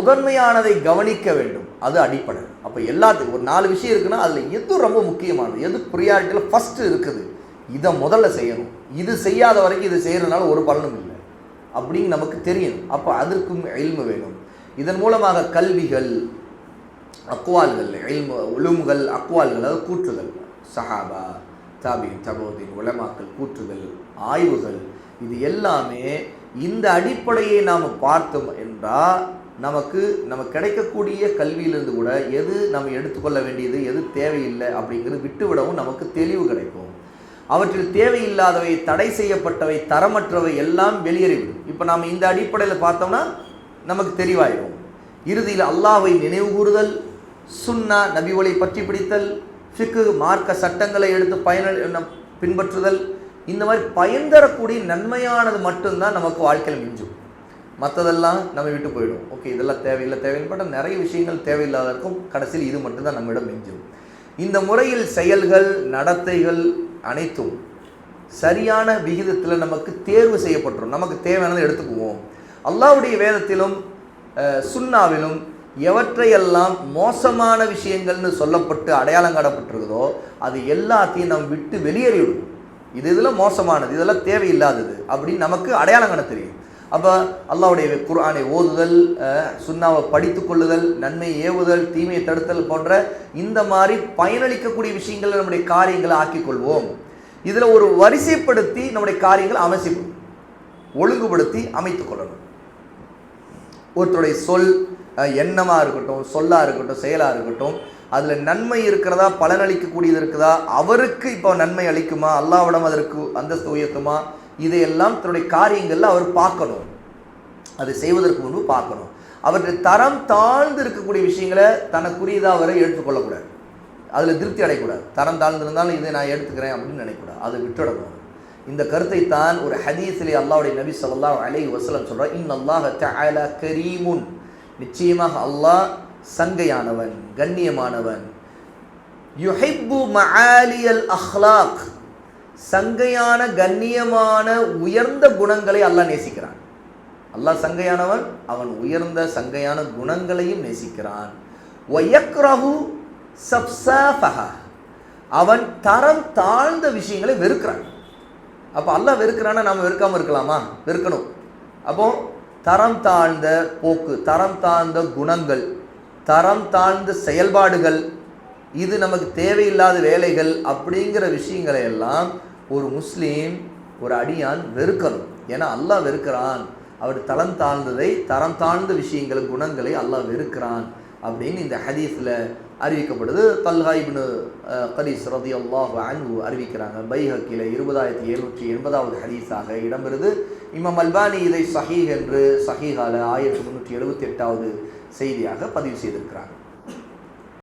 முதன்மையானதை கவனிக்க வேண்டும், அது அடிப்படை. அப்போ எல்லாத்துக்கும் ஒரு 4 விஷயம் இருக்குன்னா அதில் எது ரொம்ப முக்கியமானது, எது ப்ரியாரிட்டியில் ஃபஸ்ட்டு இருக்குது, இதை முதல்ல செய்யணும். இது செய்யாத வரைக்கும் இது செய்கிறதுனால ஒரு பலனும் இல்லை அப்படின்னு நமக்கு தெரியணும். அப்போ அதற்கும் இல்மு வேணும். இதன் மூலமாக கல்விகள், அக்வால்கள், இல்மு உலும்கள், அக்வால்கள், அதாவது கூற்றுகள், சஹாபா, தாபியின், தபோதீன், உலமாக்கள் கூற்றுகள், ஆய்வுகள், இது எல்லாமே இந்த அடிப்படையை நாம் பார்த்தோம் என்றால் நமக்கு கிடைக்கக்கூடிய கல்வியிலிருந்து கூட எது நம்ம எடுத்துக்கொள்ள வேண்டியது, எது தேவையில்லை அப்படிங்கிறது விட்டுவிடவும் நமக்கு தெளிவு கிடைக்கும். அவற்றில் தேவையில்லாதவை, தடை செய்யப்பட்டவை, தரமற்றவை எல்லாம் வெளியேறிவிடும். இப்போ நாம் இந்த அடிப்படையில் பார்த்தோம்னா நமக்கு தெளிவாயிடும். இறுதியில் அல்லாஹ்வை நினைவு கூறுதல், சுன்னா நபி வழி பற்றி பிடித்தல், ஃபிக்கு மார்க்க சட்டங்களை எடுத்து பின்பற்றுதல், இந்த மாதிரி பயன் தரக்கூடிய நன்மையானது மட்டும்தான் நமக்கு வாழ்க்கையில் மிஞ்சும். மற்றதெல்லாம் நம்ம விட்டு போயிடும். ஓகே, இதெல்லாம் தேவையில்லை நிறைய விஷயங்கள் தேவையில்லாத இருக்கும். கடைசியில் இது மட்டும்தான் நம்மிடம் மிஞ்சும். இந்த முறையில் செயல்கள், நடத்தைகள் அனைத்தும் சரியான விகிதத்தில் நமக்கு தேர்வு செய்யப்பட்டுரும். நமக்கு தேவையானதை எடுத்துக்குவோம். அல்லாஹ்வுடைய வேதத்திலும் சுன்னாவிலும் எவற்றையெல்லாம் மோசமான விஷயங்கள்னு சொல்லப்பட்டு அடையாளம் காணப்பட்டிருக்குதோ அது எல்லாத்தையும் நம்ம விட்டு வெளியேறிவிடும். இதெல்லாம் மோசமானது, இதெல்லாம் தேவையில்லாதது அப்படின்னு நமக்கு அடையாளம் காண தெரியும். அப்போ அல்லாஹ்வுடைய குர்ஆனை ஓதுதல், சுன்னாவை படித்து கொள்ளுதல், நன்மையை ஏவுதல், தீமையை தடுத்தல் போன்ற இந்த மாதிரி பயனளிக்கக்கூடிய விஷயங்களை நம்முடைய காரியங்களை ஆக்கிக்கொள்வோம். இதில் ஒரு வரிசைப்படுத்தி நம்முடைய காரியங்களை ஒழுங்குபடுத்தி அமைத்து கொள்ளணும். ஒருத்தருடைய சொல், எண்ணமாக இருக்கட்டும், சொல்லாக இருக்கட்டும், செயலாக இருக்கட்டும், அதில் நன்மை இருக்கிறதா, பலனளிக்கக்கூடியது இருக்குதா, அவருக்கு இப்போ நன்மை அளிக்குமா, அல்லாஹ்விடம் அதற்கு அந்தஸ்து உயர்த்துமா, இதையெல்லாம் தன்னுடைய காரியங்களில் அவர் பார்க்கணும். அதை செய்வதற்கு முன்பு பார்க்கணும். அவற்றை தரம் தாழ்ந்து இருக்கக்கூடிய விஷயங்களை தனக்குரியதாக அவரை எடுத்துக்கொள்ளக்கூடாது. அதில் திருப்தி அடையக்கூடாது. தரம் தாழ்ந்திருந்தாலும் இதை நான் எடுத்துக்கிறேன் அப்படின்னு நினைக்கக்கூடாது. அதை விட்டுடணும். இந்த கருத்தை தான் ஒரு ஹதீஸிலே அல்லாஹ்வுடைய நபி ஸல்லல்லாஹு அலைஹி வஸல்லம் சொல்றார், இன்னல்லாஹ தஆலா கரீமுன், நிச்சயமாக அல்லாஹ் சங்கையானவன், கண்ணியமானவன். யுஹிப்பு மஆலியல் அஹ்லாக், சங்கையான கண்ணியமான உயர்ந்த குணங்களை அல்லாஹ் நேசிக்கிறான். அல்லாஹ் சங்கையானவன், அவன் உயர்ந்த சங்கையான குணங்களையும் நேசிக்கிறான். வயக்ரஹு சஃப்ஸாஃபஹா, அவன் தரம் தாழ்ந்த விஷயங்களை வெறுக்கிறான். அப்போ அல்லாஹ் வெறுக்கிறான்னா நாம் வெறுக்காமல் இருக்கலாமா? வெறுக்கணும். அப்போ தரம் தாழ்ந்த போக்கு, தரம் தாழ்ந்த குணங்கள், தரம் தாழ்ந்த செயல்பாடுகள், இது நமக்கு தேவையில்லாத வேலைகள் அப்படிங்கிற விஷயங்களை எல்லாம் ஒரு முஸ்லீம், ஒரு அடியான் வெறுக்கணும். ஏன்னா அல்லாஹ் வெறுக்கிறான். அவர் தரம் தாழ்ந்த விஷயங்கள், குணங்களை அல்லாஹ் வெறுக்கிறான் அப்படின்னு இந்த ஹதீஸில் அறிவிக்கப்படுது. தல்ஹா இப்னு கரீஸ் ரலியல்லாஹு அன்ஹு அறிவிக்கிறாங்க. பைஹக்கில 20780வது ஹதீஸாக இடம்பெறுது. இமாம் அல்பானி இதை சஹீஹ் என்று சஹீஹால 1378வது செய்தியாக பதிவு செய்திருக்கிறாங்க.